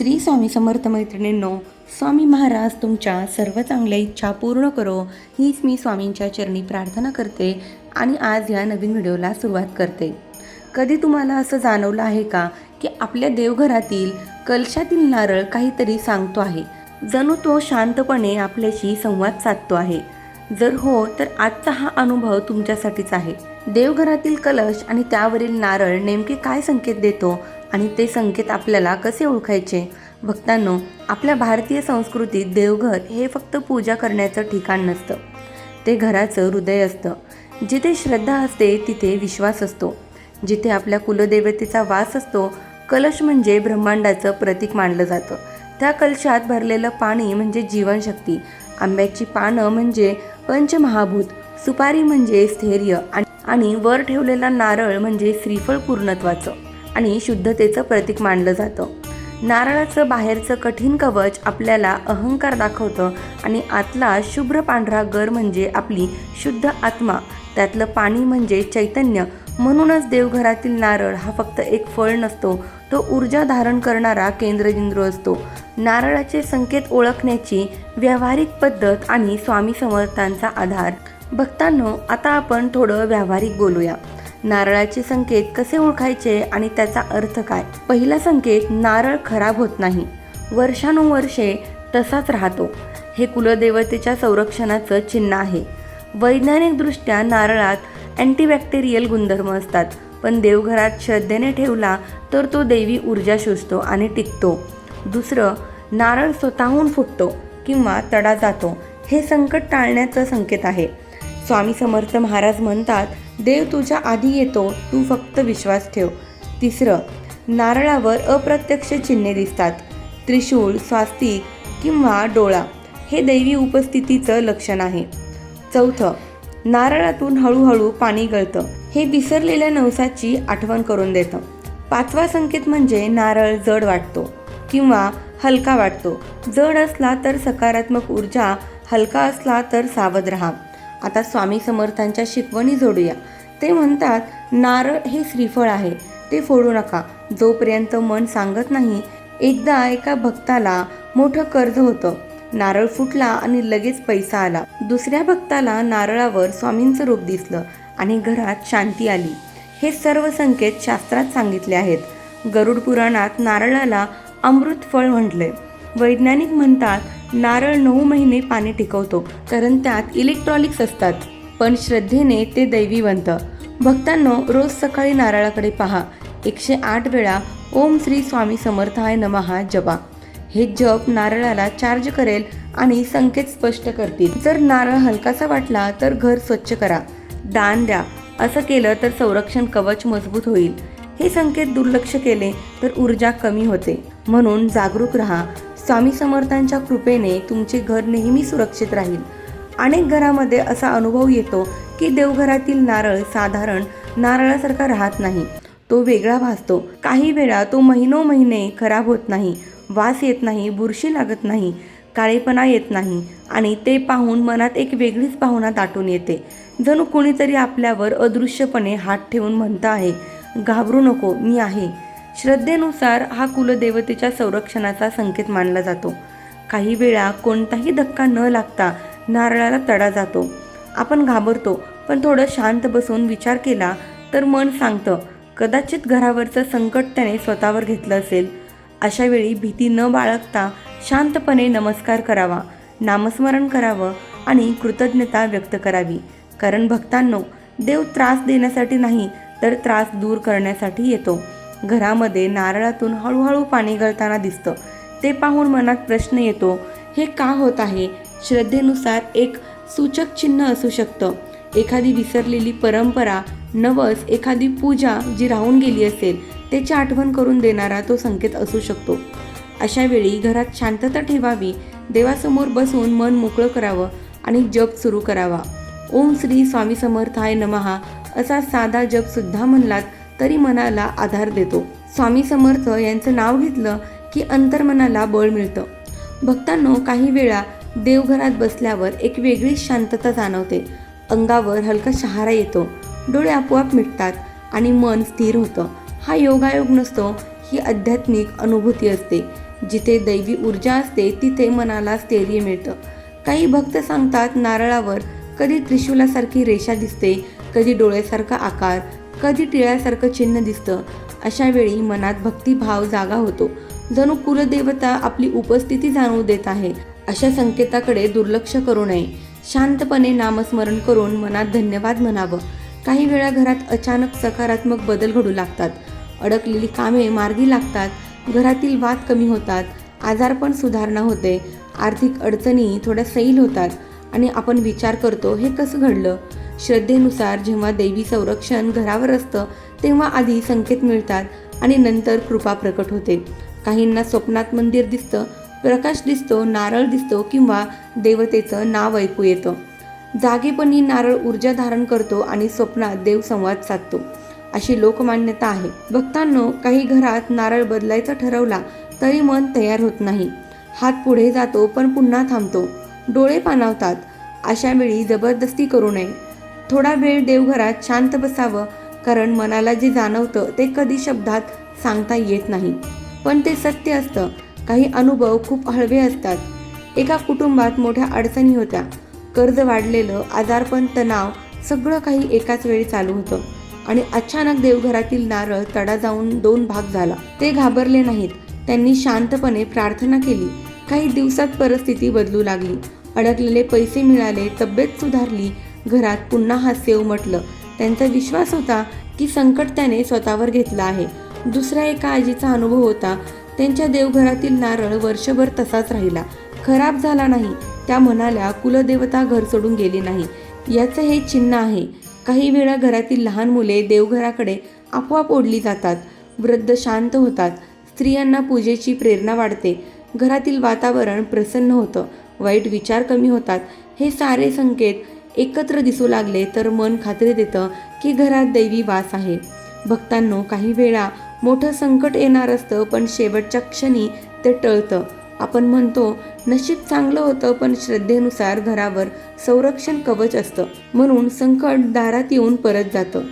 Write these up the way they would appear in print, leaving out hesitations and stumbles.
श्री स्वामी समर्थ मैत्रिणींनो, स्वामी महाराज तुमच्या सर्व चांगल्या इच्छा पूर्ण करो हीच मी स्वामींच्या चरणी प्रार्थना करते आणि आज या नवीन व्हिडिओला सुरुवात करते. कधी तुम्हाला असं जाणवलं आहे का की आपल्या देवघरातील कलशातील नारळ काहीतरी सांगतो आहे, जणू तो शांतपणे आपल्याशी संवाद साधतो आहे? जर हो तर आजचा हा अनुभव तुमच्यासाठीच आहे. देवघरातील कलश आणि त्यावरील नारळ नेमके काय संकेत देतो आणि ते संकेत आपल्याला कसे ओळखायचे? भक्तांनो, आपल्या भारतीय संस्कृतीत देवघर हे फक्त पूजा करण्याचं ठिकाण नसतं, ते घराचं हृदय असतं. जिथे श्रद्धा असते तिथे विश्वास असतो, जिथे आपल्या कुलदेवतेचा वास असतो. कलश म्हणजे ब्रह्मांडाचं प्रतीक मानलं जातं. त्या कलशात भरलेलं पाणी म्हणजे जीवनशक्ती, आंब्याची पानं म्हणजे पंचमहाभूत, सुपारी म्हणजे स्थैर्य आणि वर ठेवलेला नारळ म्हणजे श्रीफळ पूर्णत्वाचं आणि शुद्धतेचं प्रतीक मानलं जातं. नारळाचं बाहेरचं कठीण कवच आपल्याला अहंकार दाखवतं आणि आतला शुभ्र पांढरा गर म्हणजे आपली शुद्ध आत्मा, त्यातलं पाणी म्हणजे चैतन्य. म्हणूनच देवघरातील नारळ हा फक्त एक फळ नसतो, तो ऊर्जा धारण करणारा केंद्रबिंदू असतो. नारळाचे संकेत ओळखण्याची व्यावहारिक पद्धत आणि स्वामी समर्थांचा आधार. भक्तांनो, आता आपण थोडं व्यावहारिक बोलूया. नारळाचे संकेत कसे ओळखायचे आणि त्याचा अर्थ काय? पहिला संकेत, नारळ खराब होत नाही, वर्षानुवर्षे तसाच राहतो. हे कुलदेवतेच्या संरक्षणाचं चिन्ह आहे. वैज्ञानिकदृष्ट्या नारळात अँटीबॅक्टेरियल गुणधर्म असतात, पण देवघरात श्रद्धेने ठेवला तर तो दैवी ऊर्जा शोषतो आणि टिकतो. दुसरं, नारळ स्वतःहून फुटतो किंवा तडा जातो, हे संकट टाळण्याचं संकेत आहे. स्वामी समर्थ महाराज म्हणतात, देव तुझ्या आधी येतो, तू फक्त विश्वास ठेव. तिसरं, नारळावर अप्रत्यक्ष चिन्हे दिसतात, त्रिशूळ, स्वास्तिक किंवा डोळा, हे दैवी उपस्थितीचं लक्षण आहे. चौथं, नारळातून हळूहळू पाणी गळतं, हे विसरलेल्या नवसाची आठवण करून देतं. पाचवा संकेत म्हणजे नारळ जड वाटतो किंवा हलका वाटतो. जड असला तर सकारात्मक ऊर्जा, हलका असला तर सावध राहा. आता स्वामी समर्थांच्या शिकवणी जोडूया. ते म्हणतात, नारळ हे श्रीफळ आहे, ते फोडू नका जोपर्यंत मन सांगत नाही. एकदा एका भक्ताला मोठं कर्ज होतं, नारळ फुटला आणि लगेच पैसा आला. दुसऱ्या भक्ताला नारळावर स्वामींचं रूप दिसलं आणि घरात शांती आली. हे सर्व संकेत शास्त्रात सांगितले आहेत. गरुड पुराणात नारळाला अमृत फळ म्हटले. वैज्ञानिक म्हणतात, नारळ 9 महिने पाणी टिकवतो कारण त्यात इलेक्ट्रॉनिक्स असतात, पण श्रद्धेने ते दैवी बनतं. भक्तांनो, रोज सकाळी नारळाकडे पहा. 108 वेळा ओम श्री स्वामी समर्थाय नमः जपा. हे जप नारळाला चार्ज करेल आणि संकेत स्पष्ट करतील. जर नारळ हलकासा वाटला तर घर स्वच्छ करा, दान द्या. असं केलं तर संरक्षण कवच मजबूत होईल. हे संकेत दुर्लक्ष केले तर ऊर्जा कमी होते. म्हणून जागरूक राहा. स्वामी समर्थांच्या कृपेने तुमचे घर नेहमी सुरक्षित राहील. अनेक घरामध्ये असा अनुभव येतो की देवघरातील नारळ साधारण नारळासारखा राहत नाही, तो वेगळा भासतो. काही वेळा तो महिनोमहिने खराब होत नाही, वास येत नाही, बुरशी लागत नाही, काळेपणा येत नाही आणि ते पाहून मनात एक वेगळीच भावना दाटून येते, जणू कोणीतरी आपल्यावर अदृश्यपणे हात ठेवून म्हणतं आहे, घाबरू नको, मी आहे. श्रद्धेनुसार हा कुलदेवतेच्या संरक्षणाचा संकेत मानला जातो. काही वेळा कोणताही धक्का न लागता नारळाला तडा जातो. आपण घाबरतो, पण थोडं शांत बसून विचार केला तर मन सांगतं, कदाचित घरावरचं संकट त्याने स्वतःवर घेतलं असेल. अशा वेळी भीती न बाळगता शांतपणे नमस्कार करावा, नामस्मरण करावं आणि कृतज्ञता व्यक्त करावी. कारण भक्तांनो, देव त्रास देण्यासाठी नाही तर त्रास दूर करण्यासाठी येतो. घरामध्ये नारळातून हळूहळू पाणी गळताना दिसतं, ते पाहून मनात प्रश्न येतो, हे का होत आहे? श्रद्धेनुसार एक सूचक चिन्ह असू शकतं, एखादी विसरलेली परंपरा, नवस, एखादी पूजा जी राहून गेली असेल त्याची आठवण करून देणारा तो संकेत असू शकतो. अशा वेळी घरात शांतता ठेवावी, देवासमोर बसून मन मोकळं करावं आणि जप सुरू करावा. ओम श्री स्वामी समर्थाय नमः असा साधा जप सुद्धा म्हणलात तरी मनाला आधार देतो. स्वामी समर्थ यांचं नाव घेतलं की अंतर्मनाला बळ मिळतं. भक्तांनो, काही वेळा देवघरात बसल्यावर एक वेगळीच शांतता जाणवते. अंगावर हलका शहारा येतो, डोळे आपोआप मिटतात आणि मन स्थिर होतं. हा योगायोग नसतो, ही आध्यात्मिक अनुभूती असते. जिथे दैवी ऊर्जा असते तिथे मनाला स्थैर्य मिळतं. काही भक्त सांगतात, नारळावर कधी त्रिशूलासारखी रेषा दिसते, कधी डोळ्यासारखा आकार, कधी टिळ्यासारखं चिन्ह दिसतं. अशा वेळी मनात भक्तिभाव जागा होतो. जणू कुलदेवता आपली उपस्थिती जाणवू देत आहे. अशा संकेताकडे दुर्लक्ष करू नये. शांतपणे नामस्मरण करून मनात धन्यवाद म्हणावं. काही वेळा घरात अचानक सकारात्मक बदल घडू लागतात. अडकलेली कामे मार्गी लागतात. घरातील वाद कमी होतात. आजारपण सुधारणा होते. आर्थिक अडचणी थोड्या सैल होतात आणि आपण विचार करतो, हे कसं घडलं? श्रद्धेनुसार जेव्हा दैवी संरक्षण घरावर असतं तेव्हा आधी संकेत मिळतात आणि नंतर कृपा प्रकट होते. काहींना स्वप्नात मंदिर दिसतं, प्रकाश दिसतो, नारळ दिसतो किंवा देवतेचं नाव ऐकू येतं. जागेपणी नारळ ऊर्जा धारण करतो आणि स्वप्नात देव संवाद साधतो, अशी लोकमान्यता आहे. भक्तांनो, काही घरात नारळ बदलायचा ठरवला तरी मन तयार होत नाही. हात पुढे जातो पण पुन्हा थांबतो. डोळे पाणावतात. अशा वेळी जबरदस्ती करू नये. थोडा वेळ देवघरात शांत बसावं, कारण मनाला जे जाणवतं ते कधी शब्दात सांगता येत नाही, पण ते सत्य असतं. काही अनुभव खूप हळवे असतात. एका कुटुंबात मोठ्या अडचणी होत्या. कर्ज वाढलेलं, आजारपण, तणाव, सगळं काही एकाच वेळी चालू होतं आणि अचानक देवघरातील नारळ तडा जाऊन 2 भाग झाला. ते घाबरले नाहीत. त्यांनी शांतपणे प्रार्थना केली. काही दिवसात परिस्थिती बदलू लागली. अडकलेले पैसे मिळाले, तब्येत सुधारली, घरात पुन्हा हास्य उमटलं. त्यांचा विश्वास होता की संकट त्याने स्वतःवर घेतलं आहे. दुसऱ्या एका आजीचा अनुभव होता. त्यांच्या देवघरातील नारळ वर्षभर तसाच राहिला, खराब झाला नाही. त्या म्हणाल्या, कुलदेवता घर सोडून गेली नाही. याचं हे चिन्ह आहे. काही वेळा घरातील लहान मुले देवघराकडे आपोआप ओढली जातात. वृद्ध शांत होतात. स्त्रियांना पूजेची प्रेरणा वाढते. घरातील वातावरण प्रसन्न होतं. वाईट विचार कमी होतात. हे सारे संकेत एकत्र दिसू लागले तर मन खात्री देतं की घरात दैवी वास आहे. भक्तांनो, काही वेळा मोठं संकट येणार असतं पण शेवटच्या क्षणी ते टळतं. आपण म्हणतो, नशीब चांगलं होतं, पण श्रद्धेनुसार घरावर संरक्षण कवच असतं, म्हणून संकट दारात येऊन परत जातं.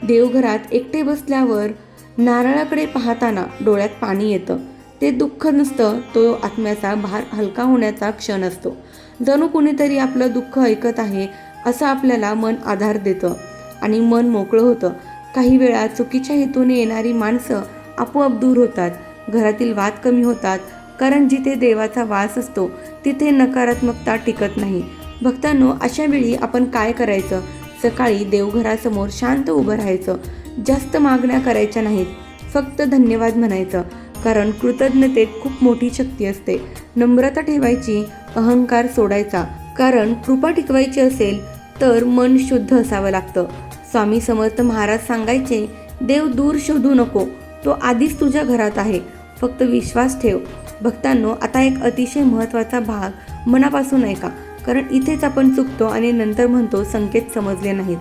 देवघरात एकटे बसल्यावर नारळाकडे पाहताना डोळ्यात पाणी येतं. ते दुःख नसतं, तो आत्म्याचा भार हलका होण्याचा क्षण असतो. जणू कुणीतरी आपलं दुःख ऐकत आहे असं आपल्याला मन आधार देतं आणि मन मोकळं होतं. काही वेळा चुकीच्या हेतूने येणारी माणसं आपोआप दूर होतात. घरातील वाद कमी होतात, कारण जिथे देवाचा वास असतो तिथे नकारात्मकता टिकत नाही. भक्तांनो, अशा वेळी आपण काय करायचं? सकाळी देवघरासमोर शांत उभं राहायचं. जास्त मागण्या करायच्या नाहीत, फक्त धन्यवाद म्हणायचं, कारण कृतज्ञतेत खूप मोठी शक्ती असते. नम्रता ठेवायची, अहंकार सोडायचा, कारण कृपा टिकवायची असेल तर मन शुद्ध असावं लागतं. स्वामी समर्थ महाराज सांगायचे, देव दूर शोधू नको, तो आधीच तुझ्या घरात आहे, फक्त विश्वास ठेव. भक्तांनो, आता एक अतिशय महत्त्वाचा भाग मनापासून ऐका, कारण इथेच आपण चुकतो आणि नंतर म्हणतो संकेत समजले नाहीत.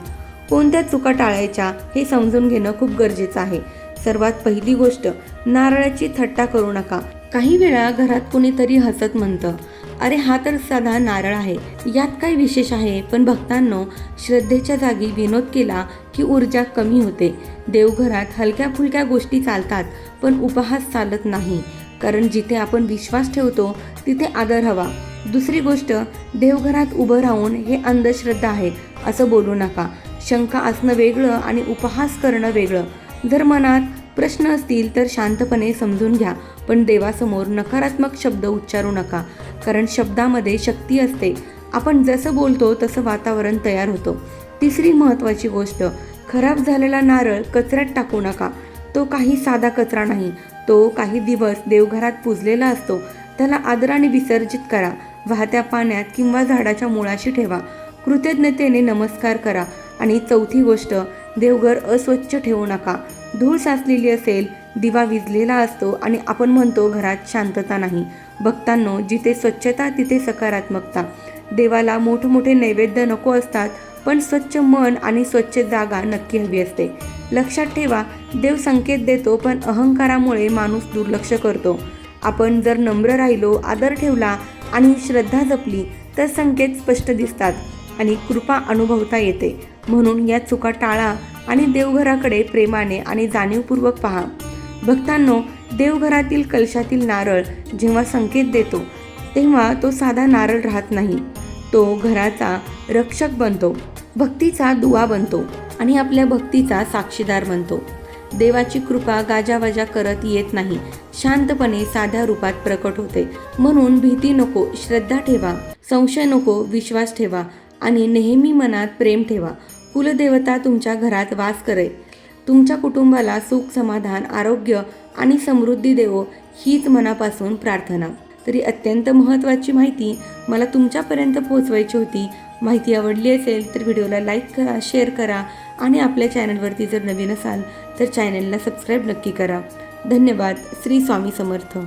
कोणत्या चुका टाळायच्या हे समजून घेणं खूप गरजेचं आहे. सर्वात पहिली गोष्ट, नारळाची थट्टा करू नका. काही वेळा घरात कुणीतरी हसत म्हणतं, अरे हा तर साधा नारळ आहे, यात काय विशेष आहे? पण भक्तांनो, श्रद्धेच्या जागी विनोद केला की ऊर्जा कमी होते. देवघरात हलक्या फुलक्या गोष्टी चालतात, पण उपहास चालत नाही, कारण जिथे आपण विश्वास ठेवतो तिथे आदर हवा. दुसरी गोष्ट, देवघरात उभं राहून हे अंधश्रद्धा आहे असं बोलू नका. शंका असणं वेगळं आणि उपहास करणं वेगळं. जर मनात प्रश्न असतील तर शांतपणे समजून घ्या, पण देवासमोर नकारात्मक शब्द उच्चारू नका, कारण शब्दामध्ये शक्ती असते. आपण जसं बोलतो तसं वातावरण तयार होतं. तिसरी महत्त्वाची गोष्ट, खराब झालेला नारळ कचऱ्यात टाकू नका. तो काही साधा कचरा नाही, तो काही दिवस देवघरात पुजलेला असतो. त्याला आदराने विसर्जित करा. वाहत्या पाण्यात किंवा झाडाच्या मुळाशी ठेवा. कृतज्ञतेने नमस्कार करा. आणि चौथी गोष्ट, देवघर अस्वच्छ ठेवू नका. धूळ साचलेली असेल, दिवा विझलेला असतो आणि आपण म्हणतो घरात शांतता नाही. भक्तांनो, जिथे स्वच्छता तिथे सकारात्मकता. देवाला मोठमोठे नैवेद्य नको असतात, पण स्वच्छ मन आणि स्वच्छ जागा नक्की हवी असते. लक्षात ठेवा, देव संकेत देतो, पण अहंकारामुळे माणूस दुर्लक्ष करतो. आपण जर नम्र राहिलो, आदर ठेवला आणि श्रद्धा जपली तर संकेत स्पष्ट दिसतात आणि कृपा अनुभवता येते. म्हणून या चुका टाळा आणि देवघराकडे प्रेमाने आणि जाणीवपूर्वक पहा. भक्तांनो, देवघरातील कलशातील नारळ जेव्हा संकेत देतो तेव्हा तो साधा नारळ राहत नाही, तो घराचा रक्षक बनतो, भक्तीचा दुवा बनतो आणि आपल्या भक्तीचा साक्षीदार बनतो. देवाची कृपा गाजावाजा करत येत नाही, शांतपणे साध्या रूपात प्रकट होते. म्हणून भीती नको, श्रद्धा ठेवा, संशय नको, विश्वास ठेवा आणि नेहमी मनात प्रेम ठेवा. कुलदेवता तुमच्या घरात वास करे, तुमच्या कुटुंबाला सुख, समाधान, आरोग्य आणि समृद्धी देवो, हीच मनापासून प्रार्थना. तरी अत्यंत महत्त्वाची माहिती मला तुमच्यापर्यंत पोहोचवायची होती. माहिती आवडली असेल तर व्हिडिओला लाईक करा, शेअर करा आणि आपल्या चॅनलवरती जर नवीन असाल तर चॅनलला सबस्क्राईब नक्की करा. धन्यवाद. श्री स्वामी समर्थ.